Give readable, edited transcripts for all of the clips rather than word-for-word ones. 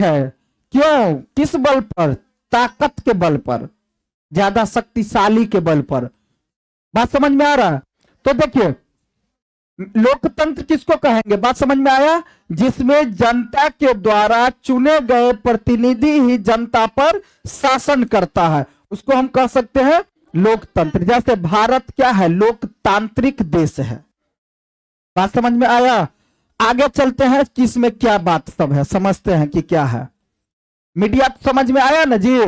है। क्यों? किस बल पर? ताकत के बल पर, ज्यादा शक्तिशाली के बल पर। बात समझ में आ रहा है? तो देखिए, लोकतंत्र किसको कहेंगे? बात समझ में आया? जिसमें जनता के द्वारा चुने गए प्रतिनिधि ही जनता पर शासन करता है, उसको हम कह सकते हैं लोकतंत्र। जैसे भारत क्या है? लोकतांत्रिक देश है। बात समझ में आया? आगे चलते हैं कि इसमें क्या बात सब है, समझते हैं कि क्या है। मीडिया तो समझ में आया ना जी?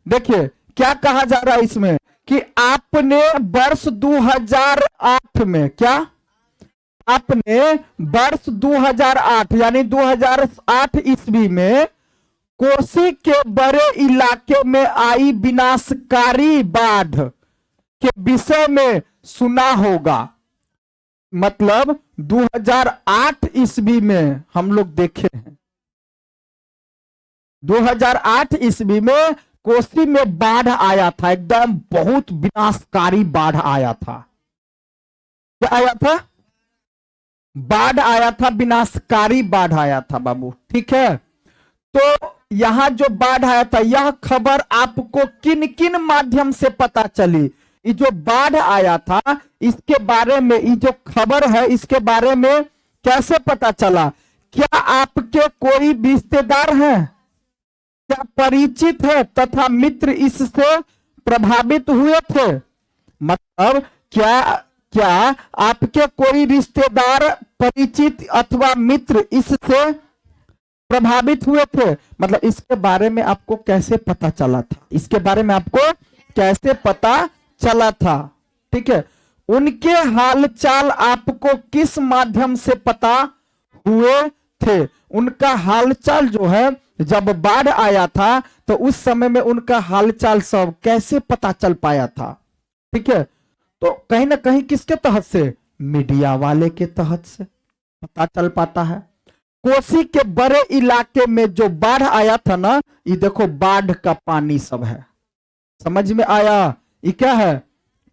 देखिए क्या कहा जा रहा है इसमें कि आपने वर्ष 2008 में, क्या आपने वर्ष 2008 यानी 2008 ईस्वी में कोसी के बड़े इलाके में आई विनाशकारी बाढ़ के विषय में सुना होगा। मतलब 2008 ईस्वी में हम लोग देखे हैं, 2008 ईस्वी में कोसी में बाढ़ आया था, एकदम बहुत विनाशकारी बाढ़ आया था। क्या आया था? बाढ़ आया था, विनाशकारी बाढ़ आया था बाबू, ठीक है। तो यहां जो बाढ़ आया था, यह खबर आपको किन किन माध्यम से पता चली? ये जो बाढ़ आया था इसके बारे में, ये जो खबर है इसके बारे में कैसे पता चला? क्या आपके कोई रिश्तेदार हैं, क्या परिचित है तथा मित्र इससे प्रभावित हुए थे? मतलब क्या आपके कोई रिश्तेदार, परिचित अथवा मित्र इससे प्रभावित हुए थे? मतलब इसके बारे में आपको कैसे पता चला था? इसके बारे में आपको कैसे पता चला था? ठीक है। उनके हालचाल आपको किस माध्यम से पता हुए थे? उनका हालचाल जो है, जब बाढ़ आया था तो उस समय में उनका हालचाल सब कैसे पता चल पाया था? ठीक है। तो कहीं ना कहीं किसके तहत से? मीडिया वाले के तहत से पता चल पाता है। कोसी के बड़े इलाके में जो बाढ़ आया था ना, ये देखो बाढ़ का पानी सब है, समझ में आया? ये क्या है?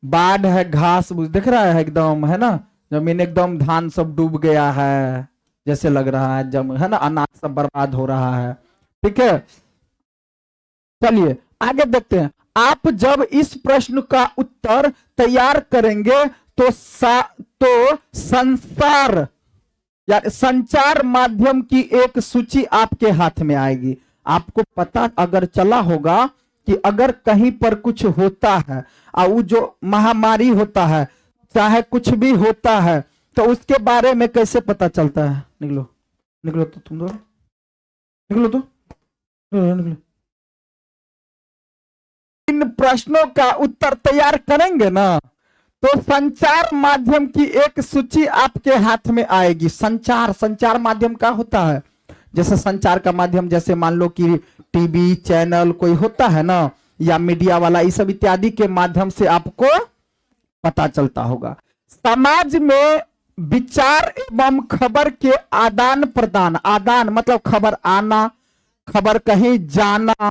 बाढ़ है, घास दिख रहा है एकदम, है ना, जमीन एकदम, धान सब डूब गया है जैसे लग रहा है, जम है ना, अनाज सब बर्बाद हो रहा है। ठीक है, चलिए आगे देखते हैं। आप जब इस प्रश्न का उत्तर तैयार करेंगे तो संसार या संचार माध्यम की एक सूची आपके हाथ में आएगी। आपको पता अगर चला होगा कि अगर कहीं पर कुछ होता है और वो जो महामारी होता है, चाहे कुछ भी होता है, तो उसके बारे में कैसे पता चलता है? निकलो निकलो तो तुम दो, निकलो तो निकलो। इन प्रश्नों का उत्तर तैयार करेंगे ना, तो संचार माध्यम की एक सूची आपके हाथ में आएगी। संचार माध्यम का होता है, जैसे संचार का माध्यम, जैसे मान लो कि टीवी चैनल कोई होता है ना, या मीडिया वाला, ये सब इत्यादि के माध्यम से आपको पता चलता होगा। समाज में विचार एवं खबर के आदान प्रदान, आदान मतलब खबर आना, खबर कहीं जाना,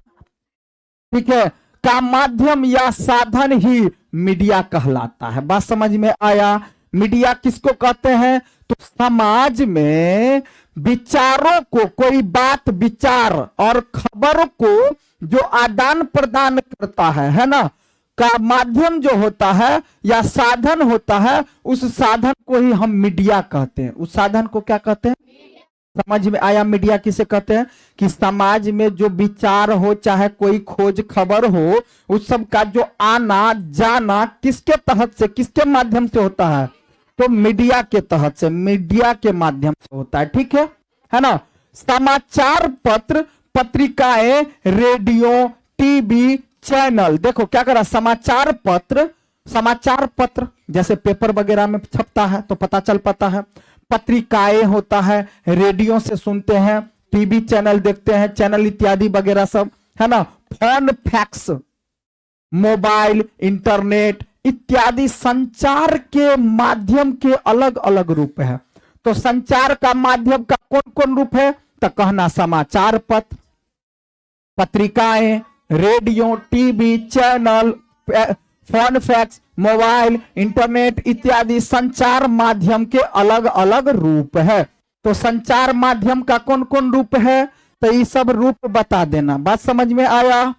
ठीक है, का माध्यम या साधन ही मीडिया कहलाता है। बात समझ में आया? मीडिया किसको कहते हैं? तो समाज में विचारों को, कोई बात, विचार और खबर को जो आदान प्रदान करता है ना, का माध्यम जो होता है या साधन होता है, उस साधन को ही हम मीडिया कहते हैं। उस साधन को क्या कहते हैं? समझ में आया? मीडिया किसे कहते हैं? कि समाज में जो विचार हो, चाहे कोई खोज खबर हो, उस सब का जो आना जाना किसके तहत से, किसके माध्यम से होता है? तो मीडिया के तहत से, मीडिया के माध्यम से होता है। ठीक है ना? समाचार पत्र, पत्रिकाएं, रेडियो, टीवी चैनल, देखो क्या करा, समाचार पत्र जैसे पेपर वगैरह में छपता है तो पता चल पाता है, पत्रिकाएं होता है, रेडियो से सुनते हैं, टीवी चैनल देखते हैं, चैनल इत्यादि वगैरह सब, है ना। फोन, फैक्स, मोबाइल, इंटरनेट इत्यादि संचार के माध्यम के अलग अलग रूप है। तो संचार का माध्यम का कौन कौन रूप है? तो कहना समाचार पत्र, पत्रिकाएं, radio, TV channel, phone, fax, mobile, internet इत्यादि संचार माध्यम के अलग अलग रूप है। तो संचार माध्यम का कौन कौन रूप है? तो ये सब रूप बता देना। बात समझ में आया?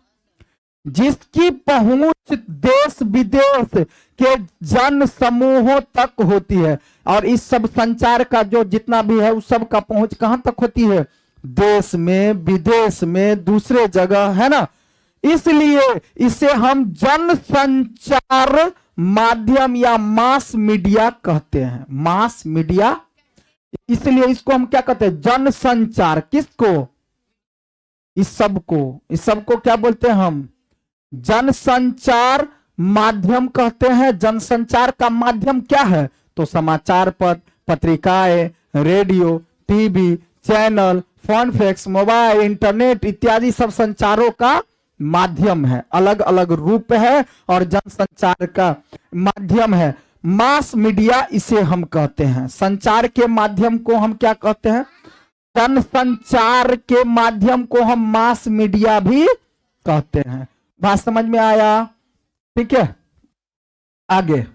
जिसकी पहुंच देश विदेश के जन समूहों तक होती है, और इस सब संचार का जो जितना भी है उस सब का पहुंच कहां तक होती है? देश में, विदेश में, दूसरे जगह, है ना। इसलिए इसे हम जन संचार माध्यम या मास मीडिया कहते हैं। मास मीडिया, इसलिए इसको हम क्या कहते हैं? जन संचार। किसको? इस सब को क्या बोलते हैं हम? जनसंचार माध्यम कहते हैं। जनसंचार का माध्यम क्या है? तो समाचार पत्र, पत्रिकाएं, radio, TV channel, phone, fax, mobile, internet इत्यादि सब संचारों का माध्यम है, अलग अलग रूप है और जनसंचार का माध्यम है। मास मीडिया इसे हम कहते हैं। संचार के माध्यम को हम क्या कहते हैं? जनसंचार के माध्यम को हम मास मीडिया भी कहते हैं। बात समझ में आया? ठीक है, आगे।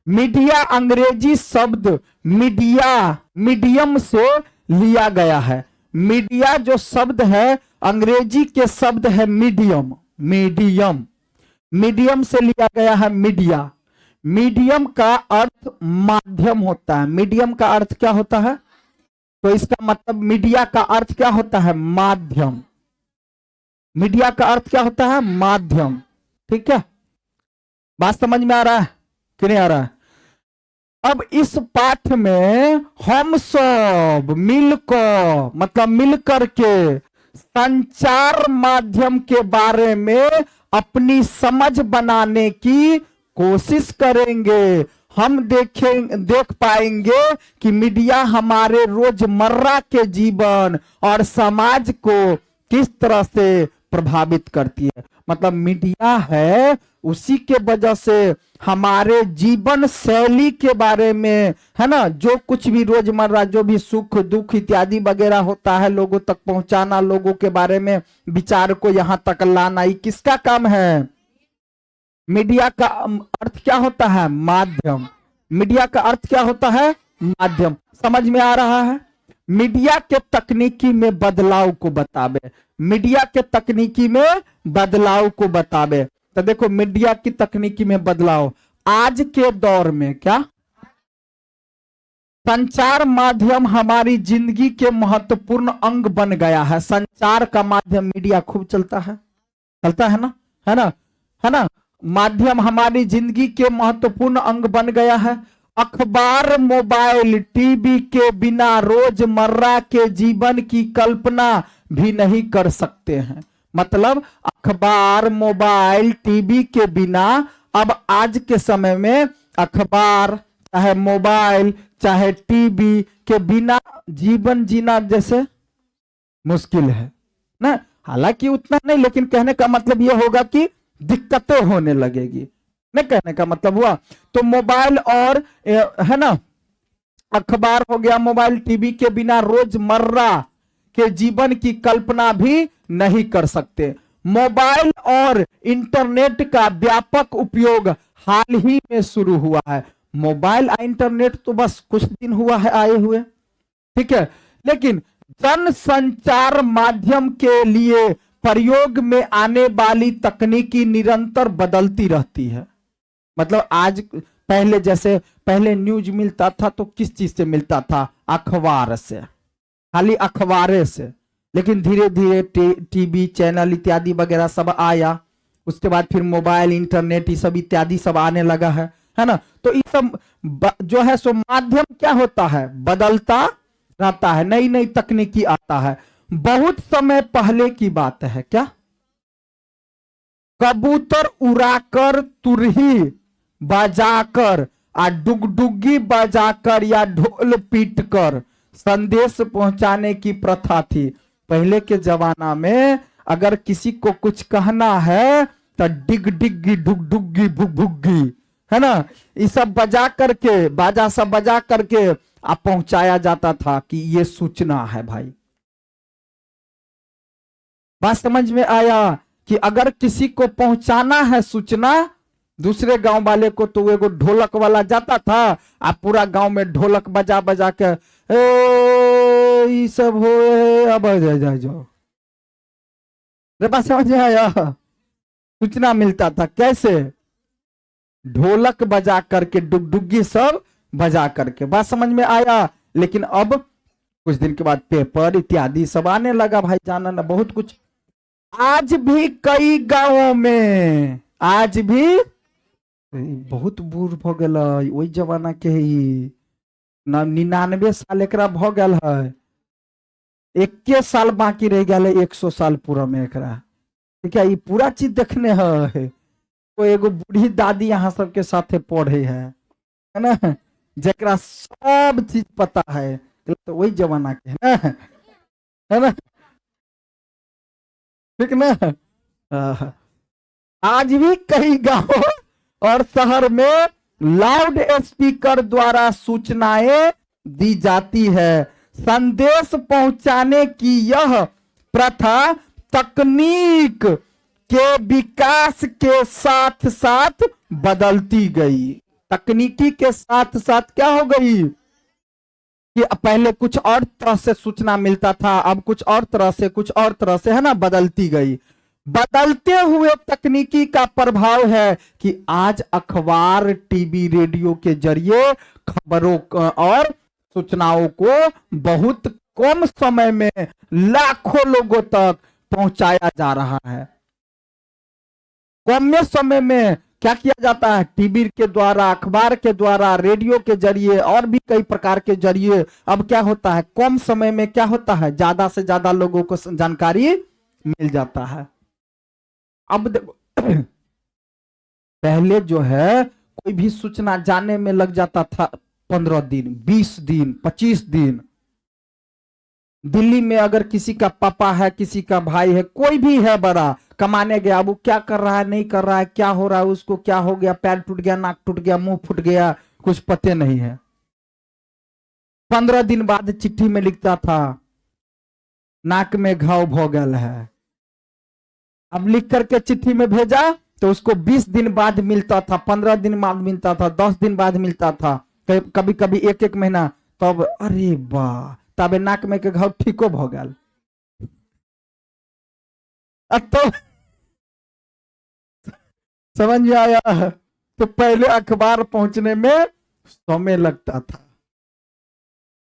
मीडिया अंग्रेजी शब्द मीडियम से लिया गया है। मीडिया जो शब्द है अंग्रेजी के शब्द है मीडियम से लिया गया है मीडिया। मीडियम का अर्थ माध्यम होता है। मीडियम का अर्थ क्या होता है? तो इसका मतलब मीडिया का अर्थ क्या होता है? माध्यम। मीडिया का अर्थ क्या होता है? माध्यम। ठीक है, बात समझ में आ रहा है कि नहीं आ रहा है? अब इस पाठ में हम सब मिलकर, मतलब मिलकर के संचार माध्यम के बारे में अपनी समझ बनाने की कोशिश करेंगे। हम देख पाएंगे कि मीडिया हमारे रोजमर्रा के जीवन और समाज को किस तरह से प्रभावित करती है। मतलब मीडिया है, उसी के वजह से हमारे जीवन शैली के बारे में, है ना, जो कुछ भी रोजमर्रा जो भी सुख दुख इत्यादि वगैरह होता है लोगों तक पहुंचाना, लोगों के बारे में विचार को यहां तक लाना, ये किसका काम है? मीडिया का अर्थ क्या होता है? माध्यम। मीडिया का अर्थ क्या होता है? माध्यम। समझ में आ रहा है? मीडिया के तकनीकी में बदलाव को बतावे। मीडिया के तकनीकी में बदलाव को बतावे। तो देखो, मीडिया की तकनीकी में बदलाव आज के दौर में क्या? संचार माध्यम हमारी जिंदगी के महत्वपूर्ण अंग बन गया है। संचार का माध्यम मीडिया खूब चलता है ना, है ना, है ना। माध्यम हमारी जिंदगी के महत्वपूर्ण अंग बन गया है। अखबार, मोबाइल, टीवी के बिना रोजमर्रा के जीवन की कल्पना भी नहीं कर सकते हैं। मतलब अखबार, मोबाइल, टीवी के बिना अब आज के समय में अखबार, चाहे मोबाइल, चाहे टीवी के बिना जीवन जीना जैसे मुश्किल है ना। हालांकि उतना नहीं, लेकिन कहने का मतलब यह होगा कि दिक्कतें होने लगेगी। नहीं, कहने का मतलब हुआ तो मोबाइल और है ना अखबार हो गया, मोबाइल टीवी के बिना रोजमर्रा के जीवन की कल्पना भी नहीं कर सकते। मोबाइल और इंटरनेट का व्यापक उपयोग हाल ही में शुरू हुआ है। मोबाइल और इंटरनेट तो बस कुछ दिन हुआ है आए हुए, ठीक है। लेकिन जन संचार माध्यम के लिए प्रयोग में आने वाली तकनीकी निरंतर बदलती रहती है। मतलब आज पहले जैसे पहले न्यूज मिलता था तो किस चीज से मिलता था? अखबार से, खाली अखबारे से। लेकिन धीरे धीरे टीवी चैनल इत्यादि वगैरह सब आया, उसके बाद फिर मोबाइल, इंटरनेट ये सब इत्यादि सब आने लगा है ना। तो ये सब जो है सो माध्यम क्या होता है? बदलता रहता है, नई नई तकनीकी आता है। बहुत समय पहले की बात है क्या? कबूतर उड़ाकर, तुरही बजाकर, डुगडुगी बजाकर या ढोल पीटकर संदेश पहुंचाने की प्रथा थी। पहले के जमाना में अगर किसी को कुछ कहना है तो डिग डिग्गी डुगडुगी भुग भुग्गी, है ना, ये सब बजा करके, बाजा सब बजा करके आप पहुंचाया जाता था कि ये सूचना है भाई। बात समझ में आया? कि अगर किसी को पहुंचाना है सूचना दूसरे गांव वाले को, तो वो एगो ढोलक वाला जाता था, आप पूरा गांव में ढोलक बजा बजा के ये सब हो अब जाओ, मेरे पास समझ में आया? सूचना मिलता था कैसे? ढोलक बजा करके, डुगडुगी सब बजा करके। बात समझ में आया? लेकिन अब कुछ दिन के बाद पेपर इत्यादि सब आने लगा भाई, जाना ना बहुत कुछ। आज भी कई गांवों में, आज भी बहुत बूढ़ भ गेल, वही जमाना के ही 99 साल एकरा भ गेल है, 21 साल बाकी रह गया 100 साल पूरा में एकरा। ठीक है, ये पूरा चीज देखने है। तो एगो बूढ़ी दादी यहाँ सबके साथे पढ़े है ना, जरा सब चीज पता है, तो वही जमाना के है ना, ठीक ना। आज भी कई गांव और शहर में लाउड स्पीकर द्वारा सूचनाएं दी जाती है। संदेश पहुंचाने की यह प्रथा तकनीक के विकास के साथ साथ बदलती गई। तकनीकी के साथ साथ क्या हो गई कि पहले कुछ और तरह से सूचना मिलता था, अब कुछ और तरह से, कुछ और तरह से, है ना, बदलती गई। बदलते हुए तकनीकी का प्रभाव है कि आज अखबार, टीवी, रेडियो के जरिए खबरों और सूचनाओं को बहुत कम समय में लाखों लोगों तक पहुंचाया जा रहा है। कम समय में क्या किया जाता है? टीवी के द्वारा, अखबार के द्वारा, रेडियो के जरिए और भी कई प्रकार के जरिए अब क्या होता है, कम समय में क्या होता है, ज्यादा से ज्यादा लोगों को जानकारी मिल जाता है। अब देखो पहले जो है कोई भी सूचना जाने में लग जाता था 15 दिन, 20 दिन, 25 दिन। दिल्ली में अगर किसी का पापा है, किसी का भाई है, कोई भी है बड़ा, कमाने गया, वो क्या कर रहा है, नहीं कर रहा है, क्या हो रहा है, उसको क्या हो गया, पैर टूट गया, नाक टूट गया, मुंह फूट गया, कुछ पते नहीं है। 15 दिन बाद चिट्ठी में लिखता था नाक में घाव भ गल है। अब लिख करके चिट्ठी में भेजा तो उसको 20 दिन बाद मिलता था, 15 दिन बाद मिलता था, 10 दिन बाद मिलता था, कभी कभी एक एक महीना। तब अरे वाह, तब नाक में के घाव ठीको भ गल। तो समझ में आया? तो पहले अखबार पहुंचने में समय लगता था,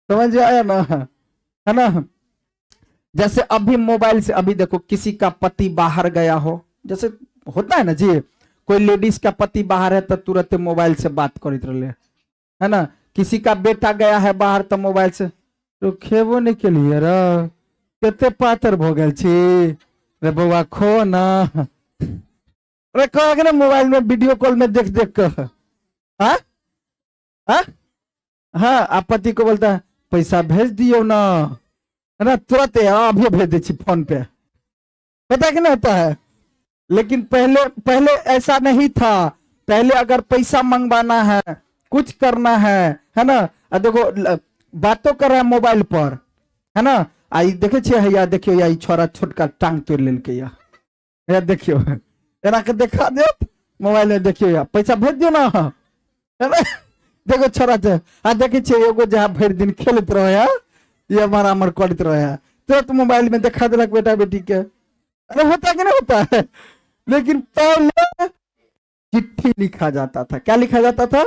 समझ में आया ना, है ना। जैसे अभी मोबाइल से, अभी देखो किसी का पति बाहर गया हो, जैसे होता है ना जी, कोई लेडीज का पति बाहर है तो तुरंत मोबाइल से बात करते रहे, है ना। किसी का बेटा गया है बाहर तो मोबाइल से, तो खेबो नहीं के लिए रे, केते पातर भ गेल छी रे बउआ, खो ना, अरे कह के ना मोबाइल में वीडियो कॉल में देख देख कर, हाँ हाँ हाँ, आप पति को बोलता है पैसा भेज दियो ना, है ना, तुरंत अभी भेज दे फोन पे, पता कि नहीं होता है। लेकिन पहले पहले ऐसा नहीं था। पहले अगर पैसा मंगवाना है, कुछ करना है ना, देखो बातों कर रहा है मोबाइल पर, है ना, आई देखे छे या देखियो या छोरा छोटका टांग तोड़ लेलके या देखियो, एना के देखा दे मोबाइल में, देखियो या पैसा भेज दियो ना, है ना। देखो छोरा आ देखे छे एगो जहाँ भर दिन खेलत रहे, ये हमारा अमर करते रहे, तुरंत मोबाइल में देखा दिलक बेटा बेटी के। अरे होता कि नहीं होता है। लेकिन पहले चिट्ठी लिखा जाता था। क्या लिखा जाता था?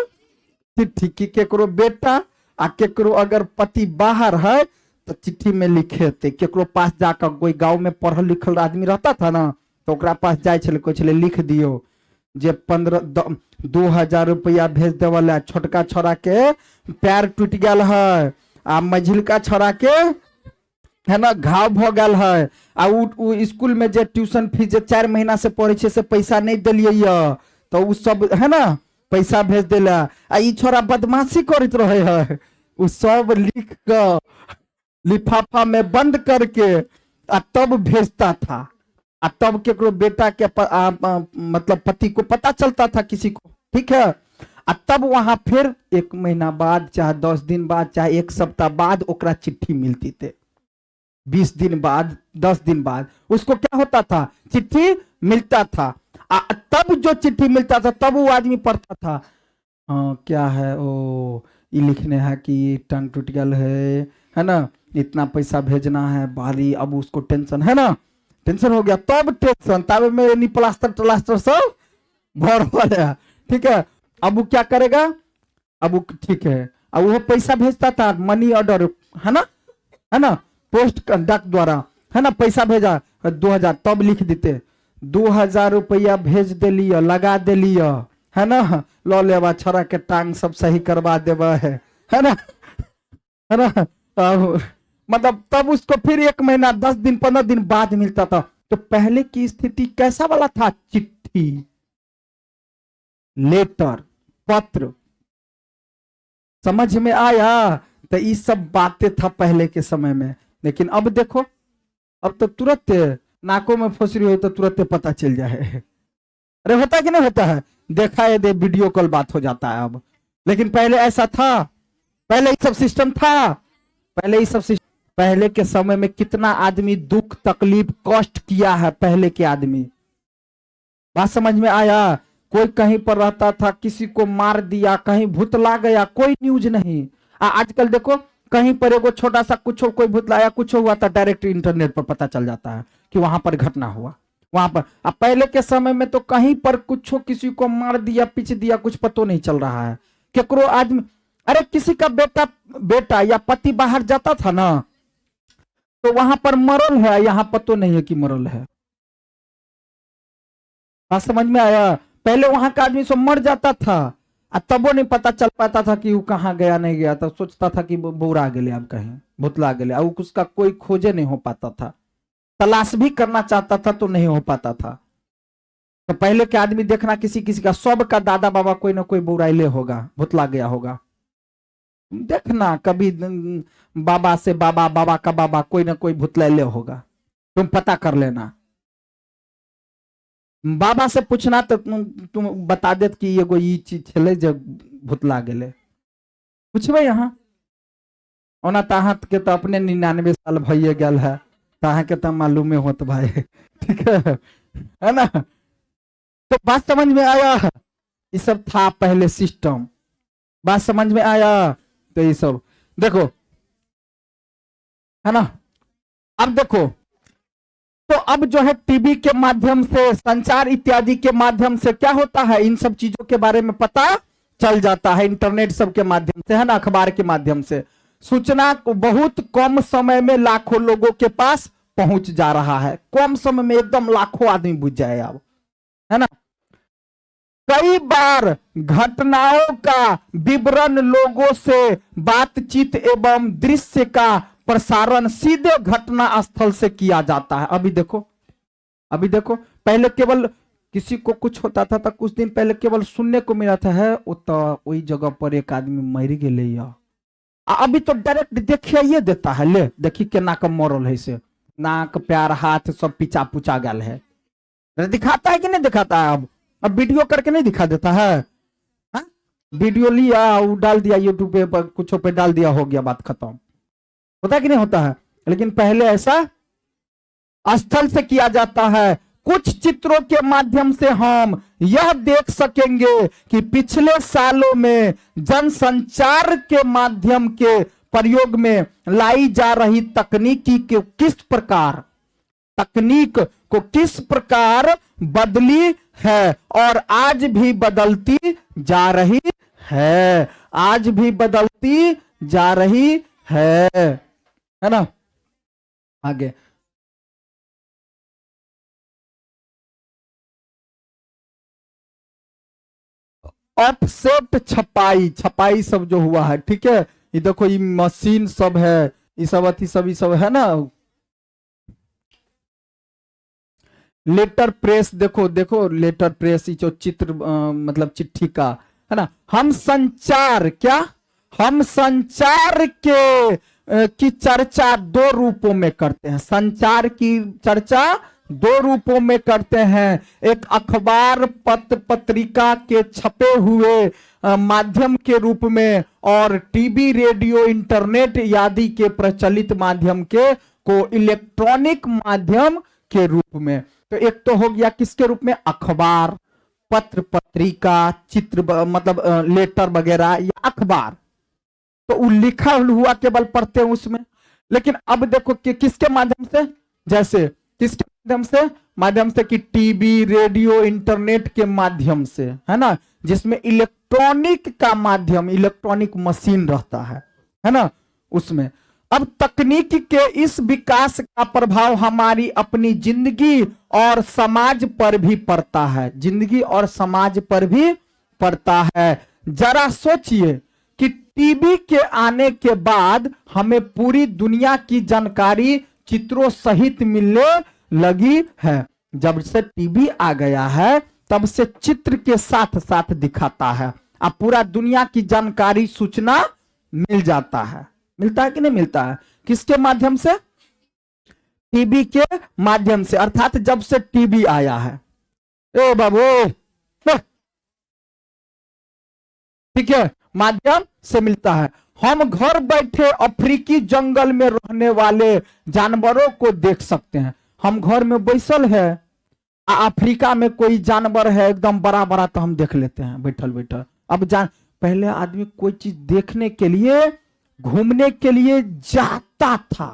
चिट्ठी की केकरो बेटा आ केकरो अगर पति बाहर है तो चिट्ठी में लिखे थे, केकरो पास जाकर, कोई गांव में पढ़ल लिखल आदमी रहता था ना, तो ओकरा पास जाए छले, कोई छले लिख दियो जे 2000 रुपया भेज देवला, छोटका छोरा के पैर टूट गया है आ मझिलका छोरा के, है ना, घाव भ गल है आ स्कूल में जे ट्यूशन फीस जे 4 महीना से पढ़े छे से पैसा नहीं दिलिये तो उ सब, है ना, पैसा भेज देला। आ ई छोरा बदमाशी करत रहे है, उ सब लिख कर लिफाफा में बंद करके आ तब भेजता था। आ तब केकरो बेटा के मतलब पति को पता चलता था किसी को, ठीक है। आ तब वहां फिर 1 महीना बाद, चाहे 10 दिन बाद, चाहे 1 सप्ताह बाद ओकरा चिट्ठी मिलती थे। 20 दिन बाद, 10 दिन बाद उसको क्या होता था, चिट्ठी मिलता था। तब जो चिट्ठी मिलता था तब वो आदमी पढ़ता था, क्या है, ओ ये लिखने है कि टंग टूट गया है ना, इतना पैसा भेजना है भारी, अब उसको टेंशन, है ना, टेंशन हो गया, तब टेंशन, तब में नहीं प्लास्टर टलास्टर सब भर वाला, ठीक है। अब वो क्या करेगा, अब वो ठीक है, अब वो पैसा भेजता था मनी ऑर्डर, है ना, पोस्ट डाक द्वारा, है ना, पैसा भेजा 2000, तब लिख देते 2000 रुपया भेज दे लिया, लगा दे लिया, है ना, लो लेवा छोरा के टांग सब सही करवा देवा है ना, है ना। मतलब तब उसको फिर 1 महीना 10 दिन 15 दिन बाद मिलता था। तो पहले की स्थिति कैसा वाला था, चिट्ठी, लेटर, पत्र, समझ में आया। तो ये सब बातें था पहले के समय में। लेकिन अब देखो, अब तो तुरंत नाकों में फंसरी हो तो तुरंत पता चल जाए। अरे होता है कि नहीं होता है, देखा है दे वीडियो कॉल बात हो जाता है अब। लेकिन पहले ऐसा था, पहले ये सब सिस्टम था, पहले ये सब सिस्टम, पहले के समय में कितना आदमी दुख तकलीफ कष्ट किया है पहले के आदमी, बात समझ में आया। कोई कहीं पर रहता था, किसी को मार दिया, कहीं भूतला गया, कोई न्यूज नहीं। आजकल देखो कहीं पर एगो छोटा सा कुछ कोई भूतलाया कुछ हुआ था, डायरेक्ट इंटरनेट पर पता चल जाता है कि वहां पर घटना हुआ वहां पर। अब पहले के समय में तो कहीं पर कुछ किसी को मार दिया पीछ दिया कुछ पतो नहीं चल रहा है, केकरो आदमी, अरे किसी का बेटा या पति बाहर जाता था ना, तो वहां पर मरल है, यहाँ पतो नहीं है कि मरल है, बात समझ में आया। पहले वहां का आदमी सब मर जाता था, तब वो नहीं पता चल पाता था कि वो कहाँ गया नहीं गया, तो सोचता था कि बोरा गया, अब कहीं भुतला गया, अब उसका कोई खोजे नहीं हो पाता था, तलाश भी करना चाहता था तो नहीं हो पाता था। तो पहले के आदमी देखना किसी किसी का, सब का दादा बाबा कोई ना कोई बुराइले होगा, भुतला गया होगा, देखना कभी बाबा से बाबा, बाबा का बाबा कोई ना कोई भुतलैले होगा, तुम पता कर लेना। बाबा से पूछना तो तुम बता देत कि एगो ई चीज छले जो भुतला गेले, पूछबे यहाँ ओना तहाँ के तो अपने 99 साल भइए गल है, तहाँ के तो मालूम होत भाई, ठीक है ना। तो बात समझ में आया, ये सब था पहले सिस्टम, बात समझ में आया। तो ये सब देखो, है ना। अब देखो, तो अब जो है टीवी के माध्यम से, संचार इत्यादि के माध्यम से क्या होता है, इन सब चीजों के बारे में पता चल जाता है, इंटरनेट सब के माध्यम से, है ना, अखबार के माध्यम से सूचना को बहुत कम समय में लाखों लोगों के पास पहुंच जा रहा है, कम समय में एकदम लाखों आदमी बुझ जाए अब, है ना। कई बार घटनाओं का विवरण, लोगों से बातचीत एवं दृश्य का प्रसारण सीधे घटना स्थल से किया जाता है। अभी देखो पहले केवल किसी को कुछ होता था तो कुछ दिन पहले केवल सुनने को मिला था, है वही जगह पर एक आदमी मर गए, अभी तो डायरेक्ट देखिए देता है, ले देखी के नाक मरल है, से नाक पैर हाथ सब पिचा पुचा गल है, दिखाता है कि नहीं दिखाता है। अब वीडियो करके नहीं दिखा देता है, हा? वीडियो लिया वो डाल दिया यूट्यूब पे, कुछ पे डाल दिया, हो गया, बात खत्म, होता है कि नहीं होता है। लेकिन पहले ऐसा स्थल से किया जाता है। कुछ चित्रों के माध्यम से हम यह देख सकेंगे कि पिछले सालों में जनसंचार के माध्यम के प्रयोग में लाई जा रही तकनीक को किस प्रकार बदली है और आज भी बदलती जा रही है, आज भी बदलती जा रही है ना। आगे ऑफसेट छपाई सब जो हुआ है, ठीक है, ये देखो ये मशीन सब है, ये सब अथी सब ये सब है ना। लेटर प्रेस, देखो लेटर प्रेस, ये जो चित्र मतलब चिट्ठी का, है ना। हम संचार की चर्चा दो रूपों में करते हैं, संचार की चर्चा दो रूपों में करते हैं, एक अखबार पत्र पत्रिका के छपे हुए माध्यम के रूप में, और टीवी रेडियो इंटरनेट आदि के प्रचलित माध्यम के को इलेक्ट्रॉनिक माध्यम के रूप में। तो एक तो हो गया किसके रूप में, अखबार पत्र पत्रिका चित्र मतलब लेटर वगैरह या अखबार, तो वो लिखा हुआ केवल पढ़ते हैं उसमें। लेकिन अब देखो कि किसके माध्यम से, जैसे किसके माध्यम से कि टीवी, रेडियो, इंटरनेट के माध्यम से, है ना, जिसमें इलेक्ट्रॉनिक का माध्यम, इलेक्ट्रॉनिक मशीन रहता है ना, उसमें। अब तकनीक के इस विकास का प्रभाव हमारी अपनी जिंदगी और समाज पर भी पड़ता है, जिंदगी और समाज पर भी पड़ता है। जरा सोचिए कि टीवी के आने के बाद हमें पूरी दुनिया की जानकारी चित्रों सहित मिलने लगी है। जब से टीवी आ गया है तब से चित्र के साथ साथ दिखाता है, अब पूरा दुनिया की जानकारी, सूचना मिल जाता है। मिलता है कि नहीं मिलता है? किसके माध्यम से? टीवी के माध्यम से। अर्थात जब से टीवी आया है, ए बाबू, ठीक है, माध्यम से मिलता है। हम घर बैठे अफ्रीकी जंगल में रहने वाले जानवरों को देख सकते हैं। हम घर में बैसल है, अफ्रीका में कोई जानवर है एकदम बड़ा बड़ा, तो हम देख लेते हैं बैठल बैठल। अब पहले आदमी कोई चीज देखने के लिए, घूमने के लिए जाता था,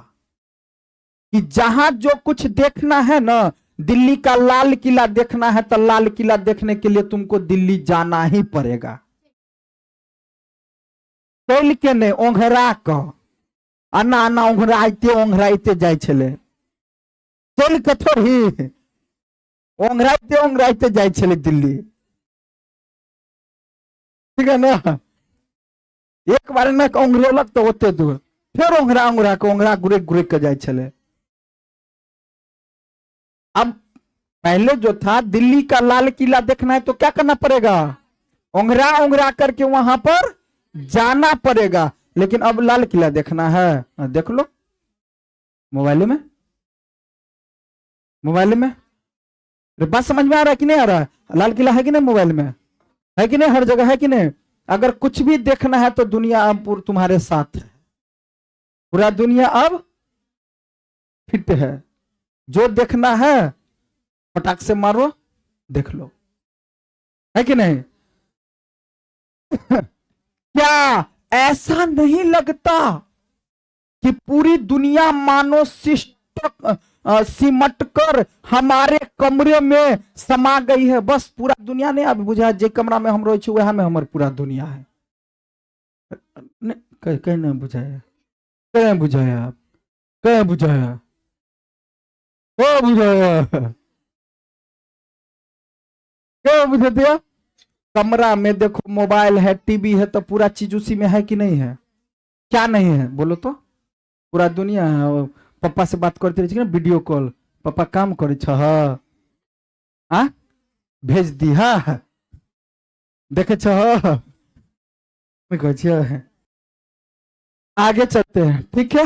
कि जहां जो कुछ देखना है ना, दिल्ली का लाल किला देखना है तो लाल किला देखने के लिए तुमको दिल्ली जाना ही पड़ेगा। चल के नहीं, ओंघरा क अन्ना अन्ना ओंघराइते जाय छले, चल के थोड़ी ओंघराइते जाय छले दिल्ली, ठीक है ना। एक बार में ओंघरेलक तो ओते दूर, फिर ओंघरा गुरेक के जाय छले। अब पहले जो था, दिल्ली का लाल किला देखना है तो क्या करना पड़ेगा? ओंघरा करके वहां पर जाना पड़ेगा। लेकिन अब लाल किला देखना है, देख लो मोबाइल में। बात समझ में आ रहा है कि नहीं आ रहा है? लाल किला है कि नहीं मोबाइल में? है कि नहीं? हर जगह है कि नहीं? अगर कुछ भी देखना है तो दुनिया अब तुम्हारे साथ है, पूरा दुनिया अब फिट है। जो देखना है फटाक से मारो, देख लो, है कि नहीं? क्या ऐसा नहीं लगता कि पूरी दुनिया मानो सिमट कर हमारे कमरे में समा गई है? बस पूरा दुनिया नहीं अब बुझा, जे कमरा में हम रहे छी वह में हमार पूरा दुनिया है। कहीं नहीं बुझाया, कहीं बुझाया, आप कहीं बुझाया, क्या बुझाया, क्या बुझा दिया? कमरा में देखो, मोबाइल है, टीवी है, तो पूरा चीज उसी में है कि नहीं है? क्या नहीं है बोलो तो? पूरा दुनिया है। पापा से बात करते रहे ना, वीडियो कॉल, पापा काम करे छ, भेज दी, हा देखे छ, आगे चलते हैं, ठीक है।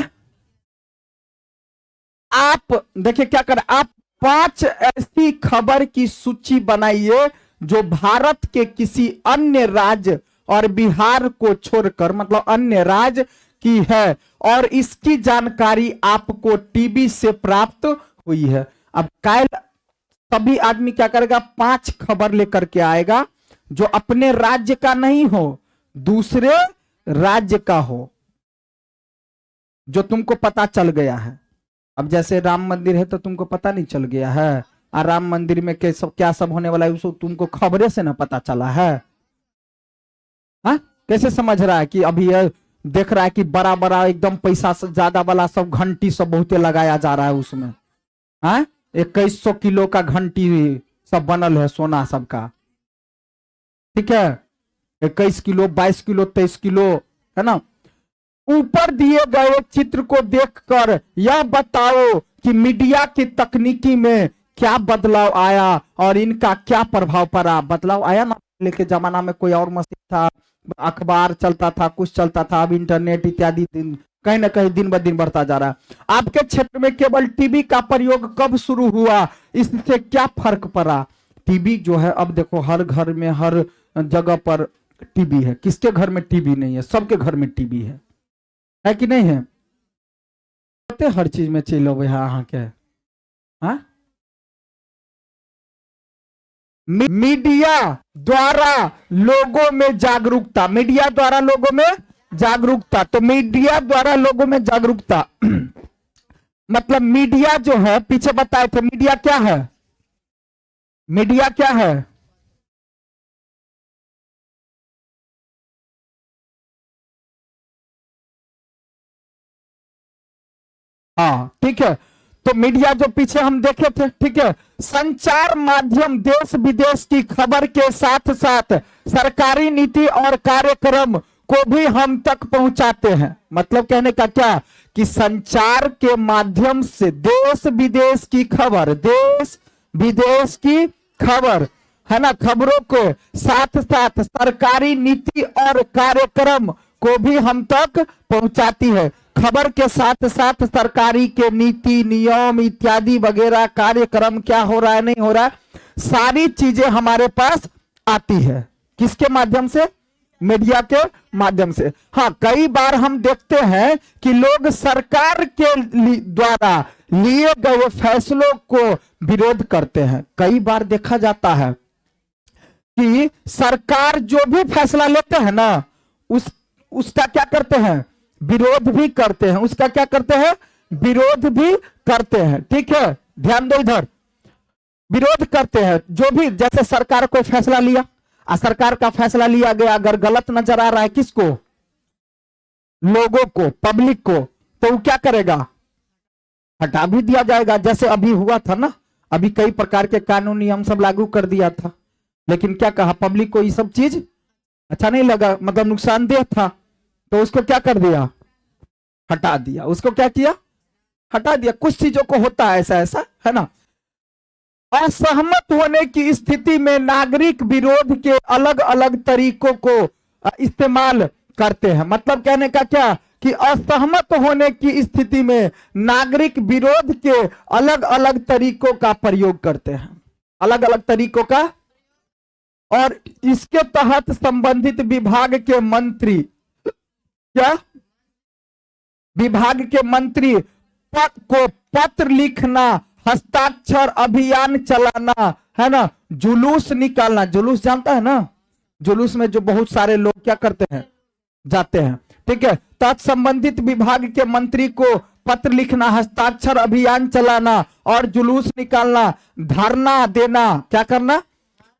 आप देखिए क्या करें, आप 5 ऐसी खबर की सूची बनाइए जो भारत के किसी अन्य राज्य और बिहार को छोड़कर, मतलब अन्य राज्य की है, और इसकी जानकारी आपको टीवी से प्राप्त हुई है। अब कल सभी आदमी क्या करेगा, 5 खबर लेकर के आएगा जो अपने राज्य का नहीं हो, दूसरे राज्य का हो, जो तुमको पता चल गया है। अब जैसे राम मंदिर है तो तुमको पता नहीं चल गया है, और राम मंदिर में क्या सब होने वाला है उसको तुमको खबरें से ना पता चला है। हाँ, कैसे समझ रहा है कि अभी देख रहा है कि बड़ा बड़ा एकदम पैसा से ज्यादा वाला सब घंटी सब बहुते लगाया जा रहा है उसमें। हाँ, 2100 किलो का घंटी सब बनल है, सोना सबका, ठीक है, 21 किलो, 22 किलो, 23 किलो, है ना। ऊपर दिए गए चित्र को देखकर यह बताओ कि मीडिया की तकनीकी में क्या बदलाव आया और इनका क्या प्रभाव पड़ा। बदलाव आया ना, पहले के जमाना में कोई और मशीन था, अखबार चलता था, कुछ चलता था, अब इंटरनेट इत्यादि कहीं ना कहीं दिन ब दिन बढ़ता जा रहा है। आपके क्षेत्र में केवल टीवी का प्रयोग कब शुरू हुआ, इससे क्या फर्क पड़ा? टीवी जो है अब देखो हर घर में, हर जगह पर टीवी है। किसके घर में टीवी नहीं है? सबके घर में टीवी है कि नहीं है? हर चीज में चलो भाई, हाँ क्या है? हाँ, मीडिया द्वारा लोगों में जागरूकता, मीडिया द्वारा लोगों में जागरूकता, तो मीडिया द्वारा लोगों में जागरूकता मतलब मीडिया जो है, पीछे बताए थे मीडिया क्या है, मीडिया क्या है, हाँ ठीक है। तो मीडिया जो पीछे हम देखे थे, ठीक है, संचार माध्यम देश विदेश की खबर के साथ साथ सरकारी नीति और कार्यक्रम को भी हम तक पहुंचाते हैं। मतलब कहने का क्या कि संचार के माध्यम से देश विदेश की खबर, देश विदेश की खबर है ना, खबरों को साथ साथ सरकारी नीति और कार्यक्रम को भी हम तक पहुंचाती है। खबर के साथ साथ सरकारी के नीति नियम इत्यादि वगैरह कार्यक्रम क्या हो रहा है नहीं हो रहा है, सारी चीजें हमारे पास आती है। किसके माध्यम से? मीडिया के माध्यम से। हाँ, कई बार हम देखते हैं कि लोग सरकार के द्वारा लिए गए फैसलों को विरोध करते हैं। कई बार देखा जाता है कि सरकार जो भी फैसला लेते हैं ना, उसका क्या करते हैं? विरोध भी करते हैं। उसका क्या करते हैं? विरोध भी करते हैं। ठीक है, ध्यान दो इधर, विरोध करते हैं। जो भी, जैसे सरकार कोई फैसला लिया, सरकार का फैसला लिया गया अगर गलत नजर आ रहा है किसको? लोगों को, पब्लिक को, तो वो क्या करेगा? हटा भी दिया जाएगा। जैसे अभी हुआ था ना, अभी कई प्रकार के कानून नियम सब लागू कर दिया था, लेकिन क्या कहा, पब्लिक को ये सब चीज अच्छा नहीं लगा, मतलब नुकसानदेह था, तो उसको क्या कर दिया? हटा दिया। उसको क्या किया? हटा दिया। कुछ चीजों को होता है ऐसा ऐसा, है ना। असहमत होने की स्थिति में नागरिक विरोध के अलग अलग तरीकों को इस्तेमाल करते हैं। मतलब कहने का क्या कि असहमत होने की स्थिति में नागरिक विरोध के अलग अलग तरीकों का प्रयोग करते हैं, अलग अलग तरीकों का। और इसके तहत संबंधित विभाग के मंत्री, क्या विभाग के मंत्री को पत्र लिखना, हस्ताक्षर अभियान चलाना, है ना, जुलूस निकालना। जुलूस जानता है ना, जुलूस में जो बहुत सारे लोग क्या करते हैं? जाते हैं। ठीक है, तत्संबंधित विभाग के मंत्री को पत्र लिखना, हस्ताक्षर अभियान चलाना और जुलूस निकालना, धरना देना। क्या करना?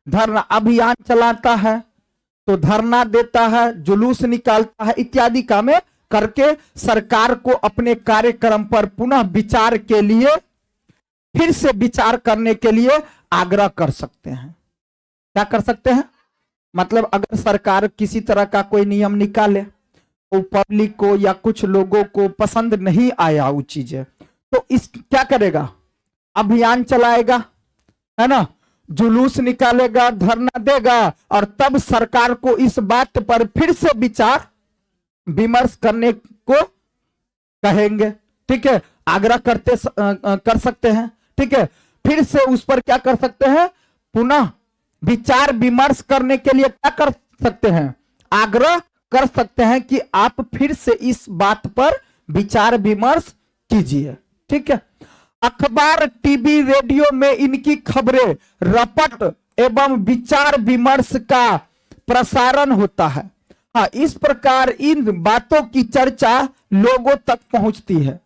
धरना। अभियान चलाता है तो धरना देता है, जुलूस निकालता है, इत्यादि कामें करके सरकार को अपने कार्यक्रम पर पुनः विचार के लिए, फिर से विचार करने के लिए आग्रह कर सकते हैं। क्या कर सकते हैं? मतलब अगर सरकार किसी तरह का कोई नियम निकाले तो पब्लिक को या कुछ लोगों को पसंद नहीं आया वो चीजें, तो इस क्या करेगा? अभियान चलाएगा, है ना, जुलूस निकालेगा, धरना देगा, और तब सरकार को इस बात पर फिर से विचार विमर्श करने को कहेंगे। ठीक है, आग्रह कर सकते हैं। ठीक है, फिर से उस पर क्या कर सकते हैं? पुनः विचार विमर्श करने के लिए क्या कर सकते हैं? आग्रह कर सकते हैं कि आप फिर से इस बात पर विचार विमर्श कीजिए। ठीक है, अखबार, टीवी, रेडियो में इनकी खबरें, रपट एवं विचार विमर्श का प्रसारण होता है। हाँ, इस प्रकार इन बातों की चर्चा लोगों तक पहुंचती है।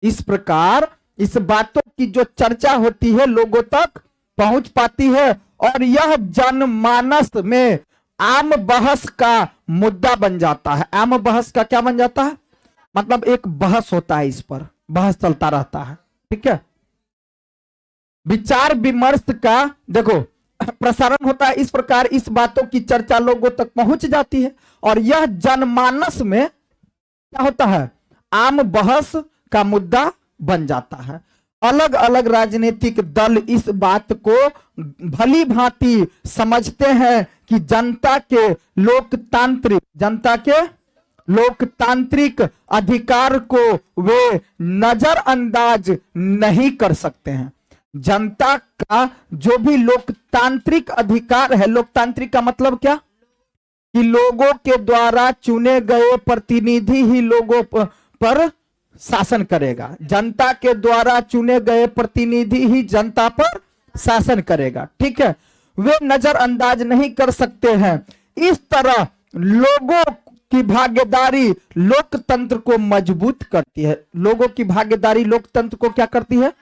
इस प्रकार इस बातों की जो चर्चा होती है लोगों तक पहुंच पाती है, और यह जनमानस में आम बहस का मुद्दा बन जाता है। आम बहस का क्या बन जाता है? मतलब एक बहस होता है, इस पर बहस चलता रहता है। ठीक है, विचार विमर्श का देखो प्रसारण होता है। इस प्रकार इस बातों की चर्चा लोगों तक पहुंच जाती है, और यह जनमानस में क्या होता है? आम बहस का मुद्दा बन जाता है। अलग अलग राजनीतिक दल इस बात को भली भांति समझते हैं कि जनता के लोकतांत्रिक अधिकार को वे नजरअंदाज नहीं कर सकते हैं। जनता का जो भी लोकतांत्रिक अधिकार है, लोकतांत्रिक का मतलब क्या कि लोगों के द्वारा चुने गए प्रतिनिधि ही लोगों पर शासन करेगा। जनता के द्वारा चुने गए प्रतिनिधि ही जनता पर शासन करेगा। ठीक है, वे नजरअंदाज नहीं कर सकते हैं। इस तरह लोगों की भागीदारी लोकतंत्र को मजबूत करती है। लोगों की भागीदारी लोकतंत्र को क्या करती है?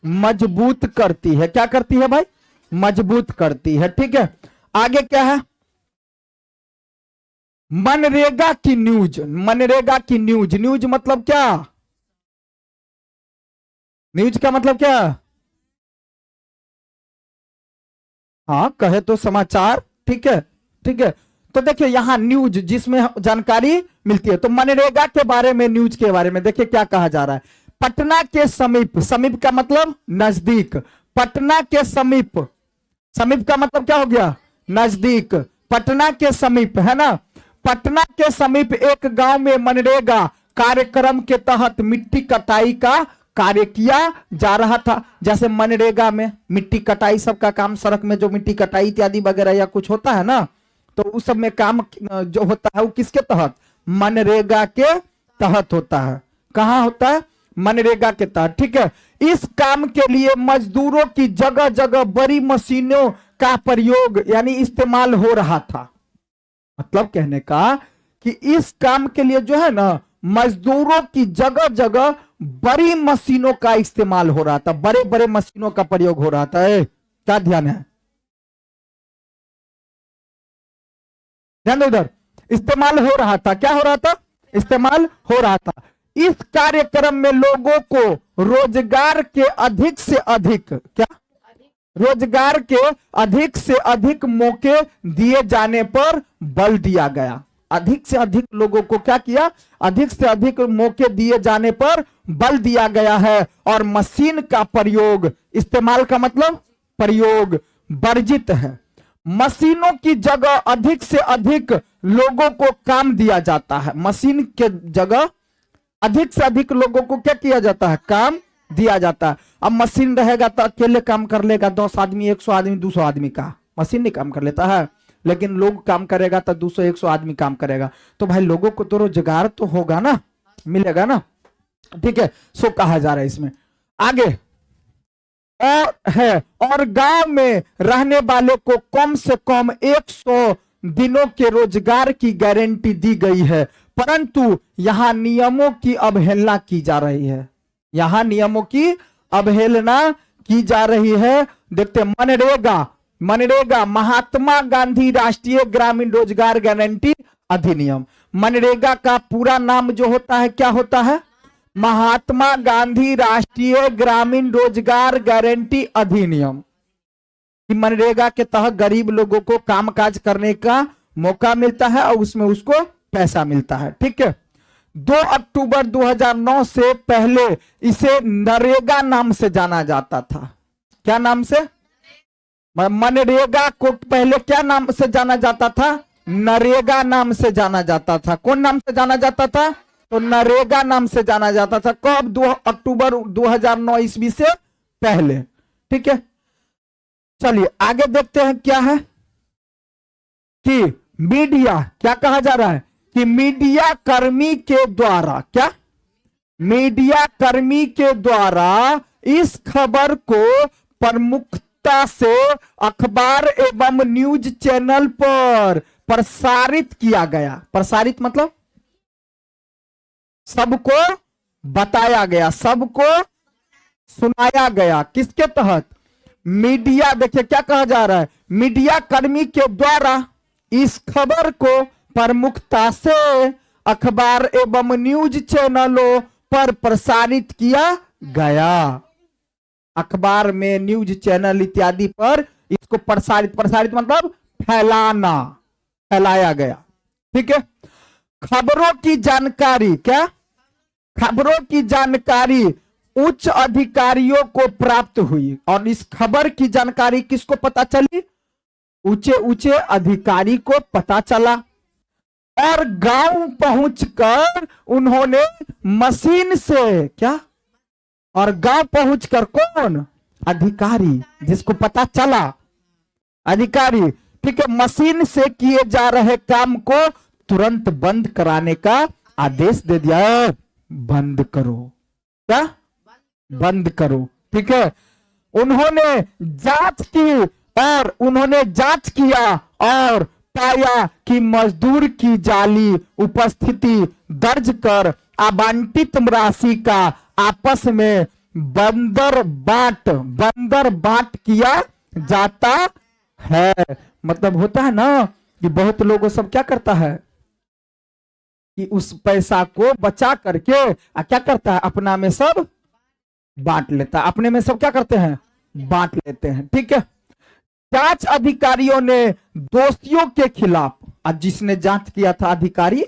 मजबूत करती है। क्या करती है भाई? मजबूत करती है। ठीक है, आगे क्या है? मनरेगा की न्यूज। मनरेगा की न्यूज, न्यूज मतलब क्या? न्यूज का मतलब क्या? हाँ, कहे तो समाचार। ठीक है, ठीक है। तो देखिए यहां न्यूज जिसमें जानकारी मिलती है, तो मनरेगा के बारे में, न्यूज के बारे में देखिए क्या कहा जा रहा है। पटना के समीप, समीप का मतलब नजदीक, पटना के समीप, समीप का मतलब क्या हो गया? नजदीक, पटना के समीप, है ना। पटना के समीप एक गांव में मनरेगा कार्यक्रम के तहत मिट्टी कटाई का कार्य किया जा रहा था। जैसे मनरेगा में मिट्टी कटाई सबका काम, सड़क में जो मिट्टी कटाई इत्यादि वगैरह या कुछ होता है ना, तो उस सब में काम जो होता है वो किसके तहत? मनरेगा के तहत होता है। कहां होता है? मनरेगा के तहत। ठीक है, इस काम के लिए मजदूरों की जगह जगह बड़ी मशीनों का प्रयोग यानी इस्तेमाल हो रहा था। मतलब कहने का कि इस काम के लिए जो है ना, मजदूरों की जगह जगह बड़ी मशीनों का इस्तेमाल हो रहा था, बड़े बड़े मशीनों का प्रयोग हो रहा था। क्या ध्यान है? ध्यान दो इधर, इस्तेमाल हो रहा था। क्या हो रहा था? इस्तेमाल हो रहा था। इस कार्यक्रम में लोगों को रोजगार के अधिक से अधिक, क्या? रोजगार के अधिक से अधिक मौके दिए जाने पर बल दिया गया। अधिक से अधिक लोगों को क्या किया? अधिक से अधिक मौके दिए जाने पर बल दिया गया है। और मशीन का प्रयोग, इस्तेमाल का मतलब प्रयोग, वर्जित है। मशीनों की जगह अधिक से अधिक लोगों को काम दिया जाता है। मशीन के जगह अधिक से अधिक लोगों को क्या किया जाता है? काम दिया जाता है। अब मशीन रहेगा तो अकेले काम कर लेगा 10 आदमी, 100 आदमी, 200 आदमी का मशीन नहीं काम कर लेता है। लेकिन लोग काम करेगा तो 200 100 आदमी काम करेगा, तो भाई लोगों को तो रोजगार तो होगा ना, मिलेगा ना। ठीक है, सो कहा जा रहा है इसमें। आगे और है, और गांव में रहने वाले को कम से कम 100 दिनों के रोजगार की गारंटी दी गई है। परंतु यहां नियमों की अवहेलना की जा रही है। यहां नियमों की अवहेलना की जा रही है। देखते मनरेगा, मनरेगा महात्मा गांधी राष्ट्रीय ग्रामीण रोजगार गारंटी अधिनियम। मनरेगा का पूरा नाम जो होता है क्या होता है? महात्मा गांधी राष्ट्रीय ग्रामीण रोजगार गारंटी अधिनियम। मनरेगा के तहत गरीब लोगों को कामकाज करने का मौका मिलता है और उसमें उसको पैसा मिलता है। ठीक है, 2 अक्टूबर 2009 से पहले इसे नरेगा नाम से जाना जाता था। क्या नाम से? मनरेगा को पहले क्या नाम से जाना जाता था? नरेगा नाम से जाना जाता था। कौन नाम से जाना जाता था? तो नरेगा नाम से जाना जाता था। कब? 2 अक्टूबर 2009 ईस्वी से पहले। ठीक है, चलिए आगे देखते हैं क्या है कि मीडिया, क्या कहा जा रहा है कि मीडिया कर्मी के द्वारा, क्या? मीडिया कर्मी के द्वारा इस खबर को प्रमुखता से अखबार एवं न्यूज चैनल पर प्रसारित किया गया। प्रसारित मतलब सबको बताया गया, सबको सुनाया गया। किसके तहत? मीडिया, देखिए क्या कहा जा रहा है, मीडिया कर्मी के द्वारा इस खबर को प्रमुखता से अखबार एवं न्यूज चैनलों पर प्रसारित किया गया। अखबार में, न्यूज चैनल इत्यादि पर इसको प्रसारित, प्रसारित मतलब फैलाना, फैलाया गया। ठीक है, खबरों की जानकारी, क्या? खबरों की जानकारी उच्च अधिकारियों को प्राप्त हुई। और इस खबर की जानकारी किसको पता चली? ऊंचे ऊंचे अधिकारी को पता चला। और गांव पहुंचकर उन्होंने मशीन से, क्या? और गांव पहुंचकर कौन? अधिकारी, जिसको पता चला, अधिकारी। ठीक है, मशीन से किए जा रहे काम को तुरंत बंद कराने का आदेश दे दिया। बंद करो, क्या? बंद करो। ठीक है, उन्होंने जांच की और उन्होंने जांच किया और पाया कि मजदूर की जाली उपस्थिति दर्ज कर आवंटित राशि का आपस में बंदर बाट किया जाता है। मतलब होता है ना कि बहुत लोगों सब क्या करता है कि उस पैसा को बचा करके क्या करता है, अपना में सब बांट लेता है, अपने में सब क्या करते हैं, बांट लेते हैं। ठीक है, जांच अधिकारियों ने दोषियों के खिलाफ, आज जिसने जांच किया था अधिकारी,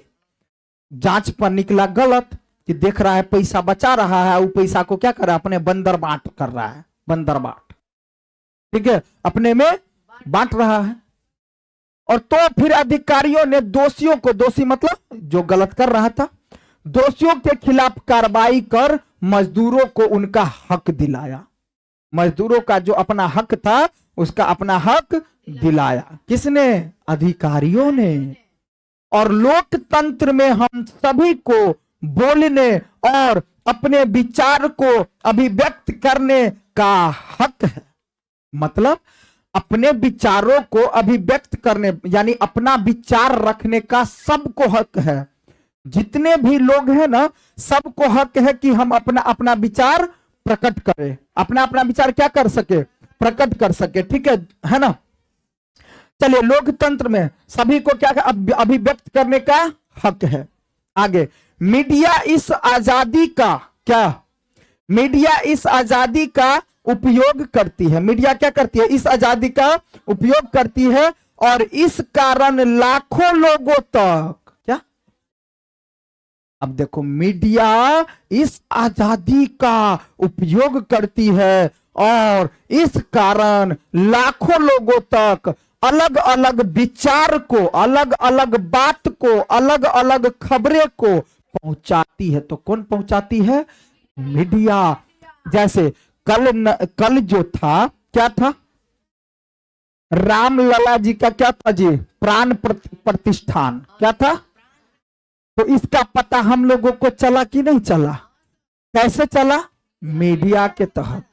जांच पर निकला गलत कि देख रहा है पैसा बचा रहा है, वो पैसा को क्या कर रहा है, अपने बंदर बांट कर रहा है, बंदर बांट। ठीक है, अपने में बांट रहा है। और तो फिर अधिकारियों ने दोषियों को, दोषी मतलब जो गलत कर रहा था, दोषियों के खिलाफ कार्रवाई कर मजदूरों को उनका हक दिलाया। मजदूरों का जो अपना हक था उसका अपना हक दिलाया। किसने? अधिकारियों ने। और लोकतंत्र में हम सभी को बोलने और अपने विचार को अभिव्यक्त करने का हक है। मतलब अपने विचारों को अभिव्यक्त करने, यानी अपना विचार रखने का सबको हक है। जितने भी लोग हैं ना, सबको हक है कि हम अपना अपना विचार प्रकट करें, अपना अपना विचार क्या कर सके, प्रकट कर सके। ठीक है ना। चलिए, लोकतंत्र में सभी को क्या अभिव्यक्त करने का हक है। आगे, मीडिया इस आजादी का क्या, मीडिया इस आजादी का उपयोग करती है। मीडिया क्या करती है? इस आजादी का उपयोग करती है और इस कारण लाखों लोगों तक क्या, अब देखो, मीडिया इस आजादी का उपयोग करती है और इस कारण लाखों लोगों तक अलग अलग विचार को, अलग अलग बात को, अलग अलग खबरें को पहुंचाती है। तो कौन पहुंचाती है? मीडिया। जैसे कल जो था, क्या था? रामलला जी का क्या था जी? प्राण प्रतिष्ठान। क्या था? तो इसका पता हम लोगों को चला कि नहीं चला? कैसे चला? मीडिया के तहत।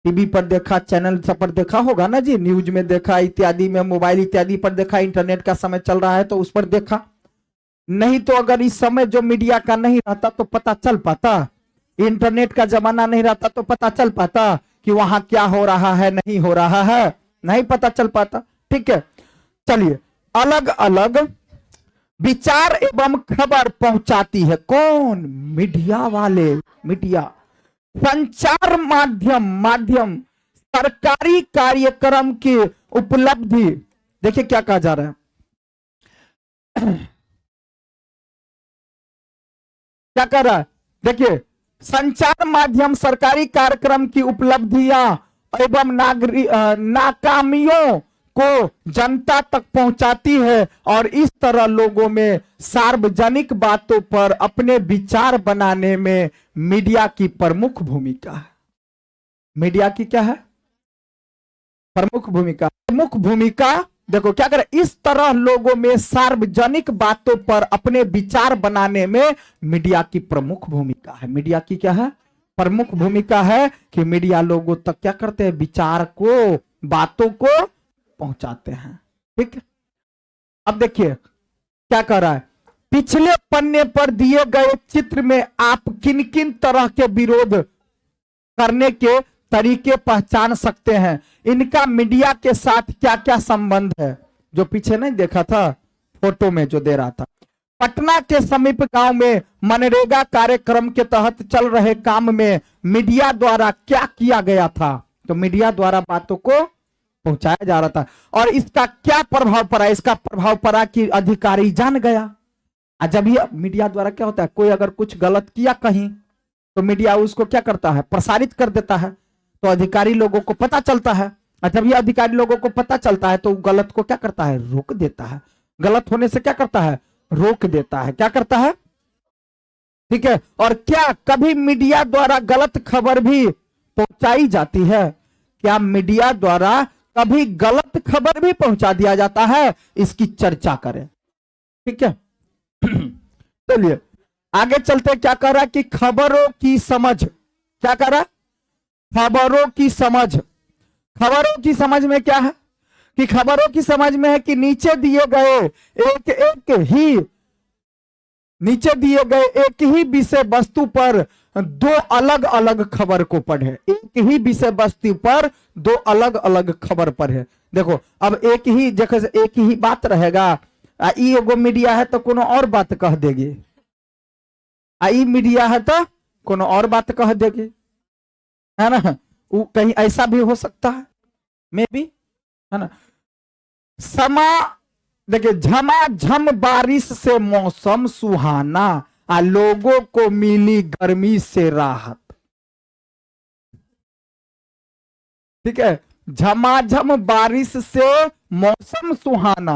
टीवी पर देखा, चैनल सब पर देखा होगा ना जी, न्यूज में देखा, इत्यादि में, मोबाइल इत्यादि पर देखा, इंटरनेट का समय चल रहा है तो उस पर देखा। नहीं तो अगर इस समय जो मीडिया का नहीं रहता तो पता चल पाता, इंटरनेट का जमाना नहीं रहता तो पता चल पाता कि वहां क्या हो रहा है, नहीं हो रहा है, नहीं पता चल पाता। ठीक है, चलिए, अलग अलग विचार एवं खबर पहुंचाती है कौन? मीडिया वाले। मीडिया संचार माध्यम सरकारी कार्यक्रम की उपलब्धि, देखिए क्या कहा जा रहा है, क्या कर रहा है, देखिए, संचार माध्यम सरकारी कार्यक्रम की उपलब्धियां एवं नाकामियों को जनता तक पहुंचाती है और इस तरह लोगों में सार्वजनिक बातों पर अपने विचार बनाने में मीडिया की प्रमुख भूमिका है। मीडिया की क्या है? प्रमुख भूमिका। प्रमुख भूमिका, देखो क्या करे, इस तरह लोगों में सार्वजनिक बातों पर अपने विचार बनाने में मीडिया की प्रमुख भूमिका है। मीडिया की क्या है? प्रमुख भूमिका है कि मीडिया लोगों तक क्या करते हैं? विचार को, बातों को पहुंचाते हैं। ठीक है, अब देखिए क्या कर रहा है, पिछले पन्ने पर दिए गए चित्र में आप किन किन तरह के विरोध करने के तरीके पहचान सकते हैं? इनका मीडिया के साथ क्या क्या संबंध है? जो पीछे नहीं देखा था फोटो में जो दे रहा था, पटना के समीप गांव में मनरेगा कार्यक्रम के तहत चल रहे काम में मीडिया द्वारा क्या किया गया था? तो मीडिया द्वारा बातों को पहुंचाया जा रहा था और इसका क्या प्रभाव पड़ा? इसका प्रभाव पड़ा कि अधिकारी जान गया। जब ये मीडिया द्वारा क्या होता है, कोई अगर कुछ गलत किया कहीं तो मीडिया उसको क्या करता है? प्रसारित कर देता है, तो अधिकारी लोगों को पता चलता है। जब ये अधिकारी लोगों को पता चलता है तो गलत को क्या करता है? रोक देता है। गलत होने से क्या करता है? रोक देता है। क्या करता है? ठीक है, और क्या कभी मीडिया द्वारा गलत खबर भी पहुंचाई जाती है? क्या मीडिया द्वारा कभी गलत खबर भी पहुंचा दिया जाता है? इसकी चर्चा करें। ठीक है, चलिए आगे चलते। क्या कर रहा है कि खबरों की समझ, क्या कर रहा है? खबरों की समझ। खबरों की समझ में क्या है कि खबरों की समझ में है कि नीचे दिए गए एक ही विषय वस्तु पर दो अलग अलग खबर को पढ़े। एक ही विषय वस्तु पर दो अलग अलग खबर पढ़े। देखो अब एक ही बात रहेगा। ई एगो मीडिया है तो कोनो और बात कह देगी, आई मीडिया है तो कोनो और बात कह देगी, है ना। वो कहीं ऐसा भी हो सकता है, मे बी, है ना। समा देखिए, झमाझम बारिश से मौसम सुहाना, आ लोगों को मिली गर्मी से राहत। ठीक है, झमाझम बारिश से मौसम सुहाना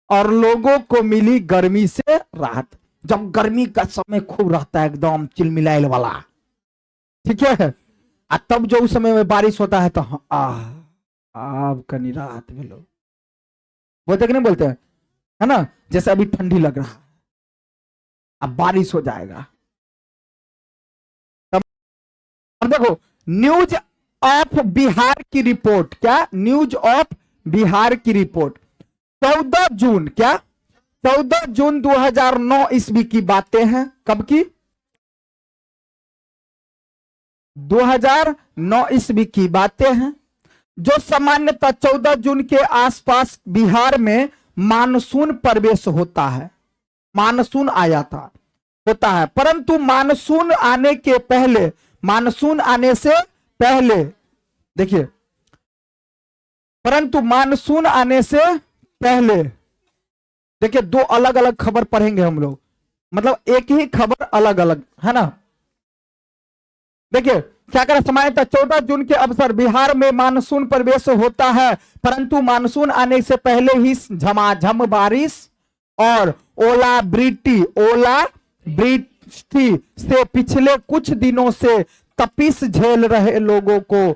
और लोगों को मिली गर्मी से राहत। जब गर्मी का समय खूब रहता है एकदम चिलमिलाइल वाला, ठीक है, तब जो उस समय में बारिश होता है तो आप कनी राहत मिलो, बोलते कि नहीं बोलते हैं, है ना। जैसे अभी ठंडी लग रहा है, अब बारिश हो जाएगा। अब देखो न्यूज ऑफ बिहार की रिपोर्ट, क्या न्यूज ऑफ बिहार की रिपोर्ट 14 जून, क्या 14 जून 2009 ईस्वी की बातें हैं। कब की? 2009 ईस्वी की बातें हैं। जो सामान्यतः 14 जून के आसपास बिहार में मानसून प्रवेश होता है, मानसून आया था, होता है। परंतु मानसून आने के पहले, मानसून आने से पहले, देखिए, परंतु मानसून आने से पहले, देखिए, दो अलग अलग खबर पढ़ेंगे हम लोग, मतलब एक ही खबर अलग अलग, है ना। देखिए क्या करें, सामान्यतः 14 जून के अवसर बिहार में मानसून प्रवेश होता है, परंतु मानसून आने से पहले ही झमाझम बारिश और ओलावृष्टि से पिछले कुछ दिनों से तपिश झेल रहे लोगों को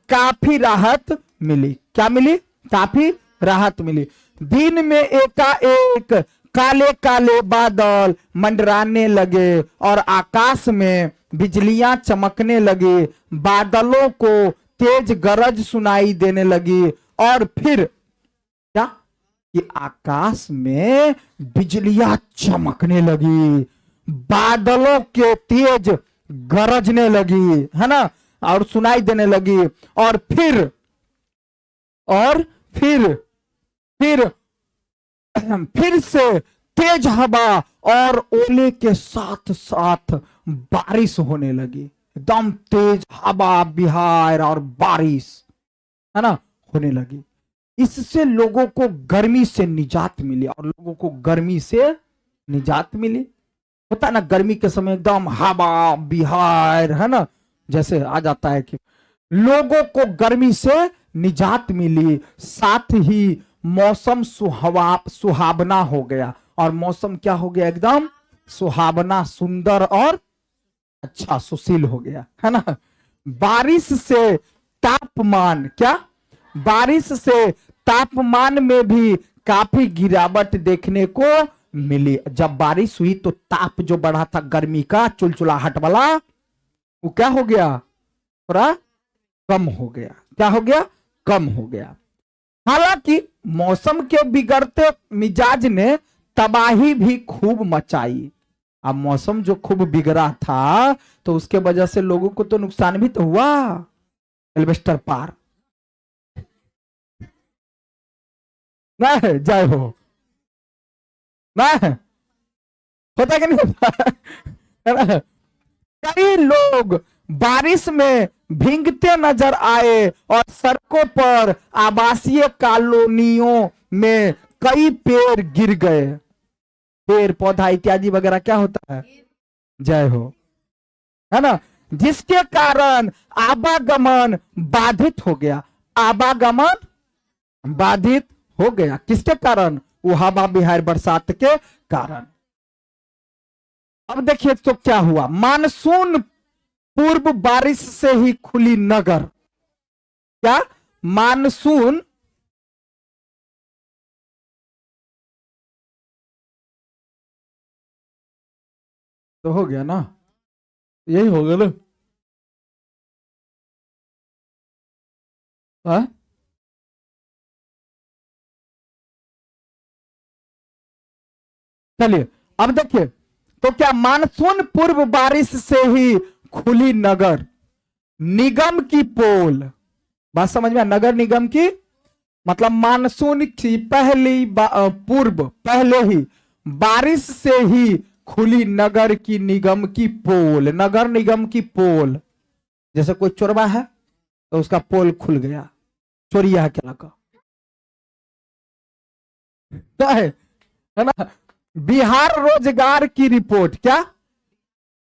काफी राहत मिली। क्या मिली? काफी राहत मिली। दिन में एकाएक काले काले बादल मंडराने लगे और आकाश में बिजलियां चमकने लगी, बादलों को तेज गरज सुनाई देने लगी, और फिर क्या कि आकाश में बिजलियां चमकने लगी, बादलों के तेज गरजने लगी, है ना, और सुनाई देने लगी, और फिर से तेज हवा और ओले के साथ साथ बारिश होने लगी। एकदम तेज हवा, बिहार और बारिश, है ना, होने लगी। इससे लोगों को गर्मी से निजात मिली, और लोगों को गर्मी से निजात मिली। होता ना गर्मी के समय एकदम हवा बिहार, है ना, जैसे आ जाता है कि लोगों को गर्मी से निजात मिली। साथ ही मौसम सुहावना हो गया, और मौसम क्या हो गया? एकदम सुहावना, सुंदर और अच्छा, सुशील हो गया, है ना। बारिश से तापमान, क्या बारिश से तापमान में भी काफी गिरावट देखने को मिली। जब बारिश हुई तो ताप जो बढ़ा था गर्मी का, चुलचुलाहट वाला, वो क्या हो गया? थोड़ा कम हो गया। क्या हो गया? कम हो गया। हालांकि मौसम के बिगड़ते मिजाज ने तबाही भी खूब मचाई। अब मौसम जो खूब बिगड़ा था तो उसके वजह से लोगों को तो नुकसान भी तो हुआ। एल्वेस्टर पार नहीं, जय हो, नहीं होता कि नहीं होता? कई लोग बारिश में भीगते नजर आए, और सड़कों पर आवासीय कॉलोनियों में कई पेड़ गिर गए। पेड़ पौधा इत्यादि वगैरह क्या होता है? जय हो, है ना, जिसके कारण आवागमन बाधित हो गया। आवागमन बाधित हो गया किसके कारण? वो हवा बिहार बरसात के कारण। अब देखिए तो क्या हुआ, मानसून पूर्व बारिश से ही खुली नगर। क्या मानसून तो हो गया ना, यही हो गया ना। हाँ? चलिए अब देखिए, तो क्या मानसून पूर्व बारिश से ही खुली नगर निगम की पोल। बात समझ में, नगर निगम की मतलब मानसून की पूर्व पहले ही बारिश से ही खुली नगर की निगम की पोल। नगर निगम की पोल, जैसे कोई चोरवा है तो उसका पोल खुल गया, चोरिया है क्या का, क्या है ना। बिहार रोजगार की रिपोर्ट, क्या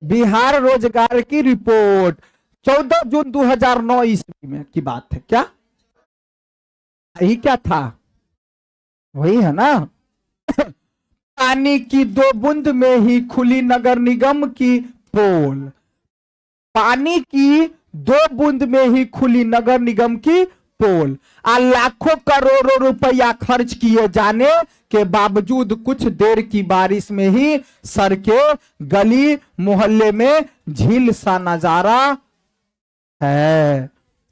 बिहार रोजगार की रिपोर्ट 14 जून 2009 ईस्वी में की बात है, क्या यही क्या था, वही है ना। पानी की 2 बूंद में ही खुली नगर निगम की पोल। पानी की 2 बूंद में ही खुली नगर निगम की पोल। लाखों करोड़ों रुपया खर्च किए जाने के बावजूद कुछ देर की बारिश में ही सड़कें गली मोहल्ले में झील सा नजारा है।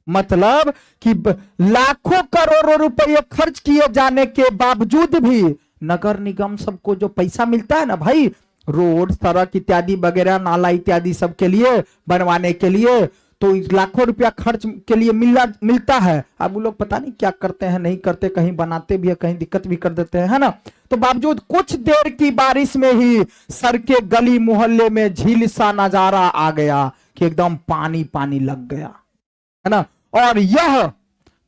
मतलब कि लाखों करोड़ों रुपये खर्च किए जाने के बावजूद भी नगर निगम सबको जो पैसा मिलता है ना भाई, रोड सड़क इत्यादि वगैरह नाला इत्यादि सब के लिए बनवाने के लिए, तो लाखों रुपया खर्च के लिए मिलता है। अब वो लोग पता नहीं क्या करते हैं नहीं करते, कहीं बनाते भी है कहीं दिक्कत भी कर देते हैं, है ना। तो बावजूद कुछ देर की बारिश में ही सड़कें गली मोहल्ले में झील सा नजारा आ गया कि एकदम पानी पानी लग गया, है ना। और यह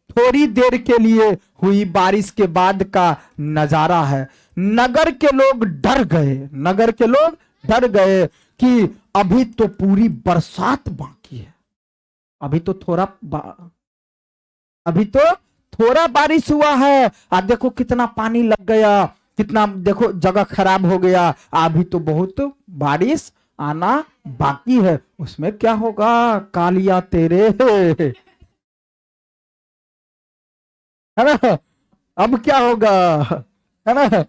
थोड़ी देर के लिए हुई बारिश के बाद का नजारा है। नगर के लोग डर गए, नगर के लोग डर गए कि अभी तो पूरी बरसात बाकी है, अभी तो थोड़ा बारिश हुआ है, आज देखो कितना पानी लग गया, कितना देखो जगह खराब हो गया, अभी तो बहुत बारिश आना बाकी है, उसमें क्या होगा कालिया तेरे, है ना। अब क्या होगा, है ना।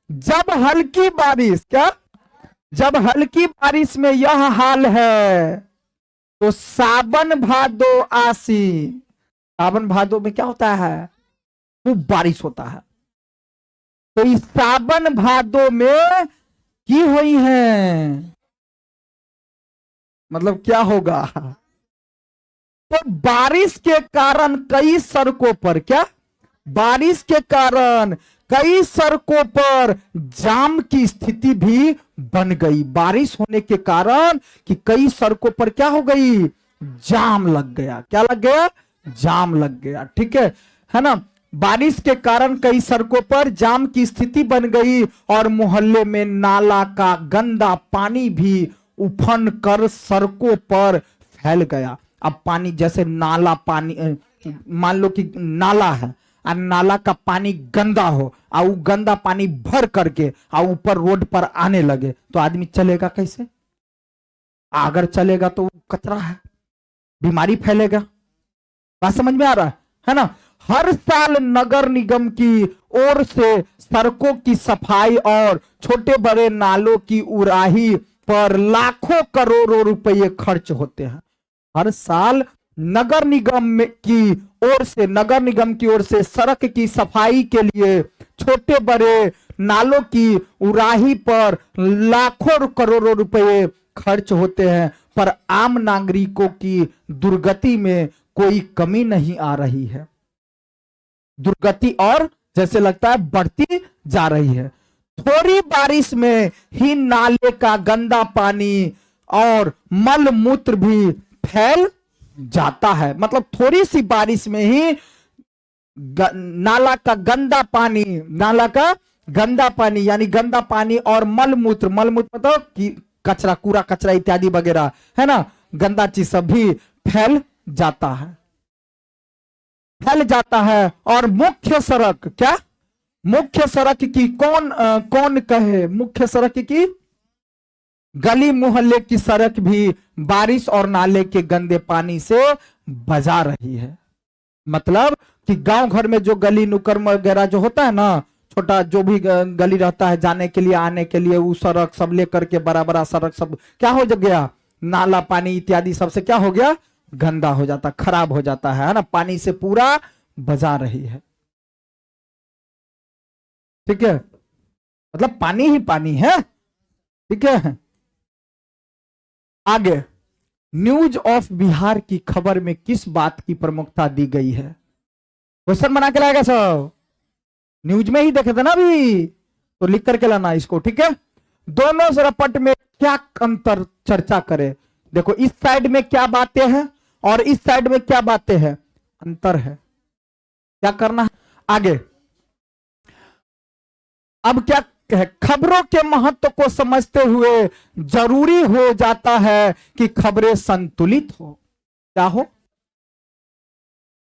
जब हल्की बारिश, क्या जब हल्की बारिश में यह हाल है तो सावन भादो आसीन, सावन भादो में क्या होता है, खूब बारिश होता है। तो इस सावन भादो में की हुई है, मतलब क्या होगा, तो बारिश के कारण कई सड़कों पर, क्या बारिश के कारण कई सड़कों पर जाम की स्थिति भी बन गई। बारिश होने के कारण कि कई सड़कों पर क्या हो गई, जाम लग गया, क्या लग गया, जाम लग गया, ठीक है ना। बारिश के कारण कई सड़कों पर जाम की स्थिति बन गई और मोहल्ले में नाला का गंदा पानी भी उफन कर सड़कों पर फैल गया। अब पानी जैसे नाला पानी, मान लो कि नाला है और नाला का पानी गंदा हो और वो गंदा पानी भर करके और ऊपर रोड पर आने लगे तो आदमी चलेगा कैसे, अगर चलेगा तो कचरा है, बीमारी फैलेगा। बात समझ में आ रहा है ना। हर साल नगर निगम की ओर से सड़कों की सफाई और छोटे बड़े नालों की उड़ाही पर लाखों करोड़ों रुपए खर्च होते हैं। हर साल नगर निगम की ओर से सड़क की सफाई के लिए छोटे बड़े नालों की उड़ाही पर लाखों करोड़ों रुपए खर्च होते हैं, पर आम नागरिकों की दुर्गति में कोई कमी नहीं आ रही है। दुर्गति और जैसे लगता है बढ़ती जा रही है। थोड़ी बारिश में ही नाले का गंदा पानी और मल मूत्र भी फैल जाता है। मतलब थोड़ी सी बारिश में ही नाला का गंदा पानी यानी गंदा पानी और मल मूत्र मतलब कि कचरा, कूड़ा कचरा इत्यादि वगैरह, है ना, गंदा चीज सब भी फैल जाता है। और मुख्य सड़क, क्या मुख्य सड़क की कौन कहे, मुख्य सड़क की गली मोहल्ले की सड़क भी बारिश और नाले के गंदे पानी से बजा रही है। मतलब कि गांव घर में जो गली नुक्कड़ वगैरह जो होता है ना, छोटा जो भी गली रहता है जाने के लिए आने के लिए, वो सड़क सब लेकर के बड़ा बड़ा सड़क सब क्या हो गया, नाला पानी इत्यादि सबसे क्या हो गया, गंदा हो जाता, खराब हो जाता है ना, पानी से पूरा बजा रही है। ठीक है। मतलब पानी ही पानी है, ठीक है। आगे, न्यूज ऑफ बिहार की खबर में किस बात की प्रमुखता दी गई है? क्वेश्चन बना के लाएगा सब, न्यूज में ही देखे थे ना अभी, तो लिख करके लाना इसको, ठीक है। दोनों रपट में क्या अंतर चर्चा करे? देखो इस साइड में क्या बातें हैं और इस साइड में क्या बातें हैं, अंतर है, क्या करना है आगे। अब क्या है, खबरों के महत्व को समझते हुए जरूरी हो जाता है कि खबरें संतुलित हो। क्या हो?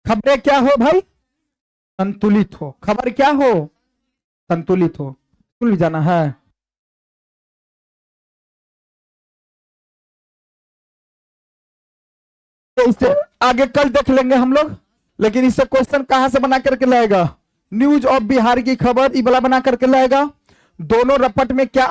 खबरें क्या हो भाई? संतुलित हो। खबर क्या हो? संतुलित हो। स्कूल जाना है। तो इसे आगे कल देख लेंगे हम लोग, लेकिन इससे क्वेश्चन कहां से बना करके लाएगा? न्यूज ऑफ बिहार की खबर, ये वाला बना करके लाएगा। दोनों रपट में क्या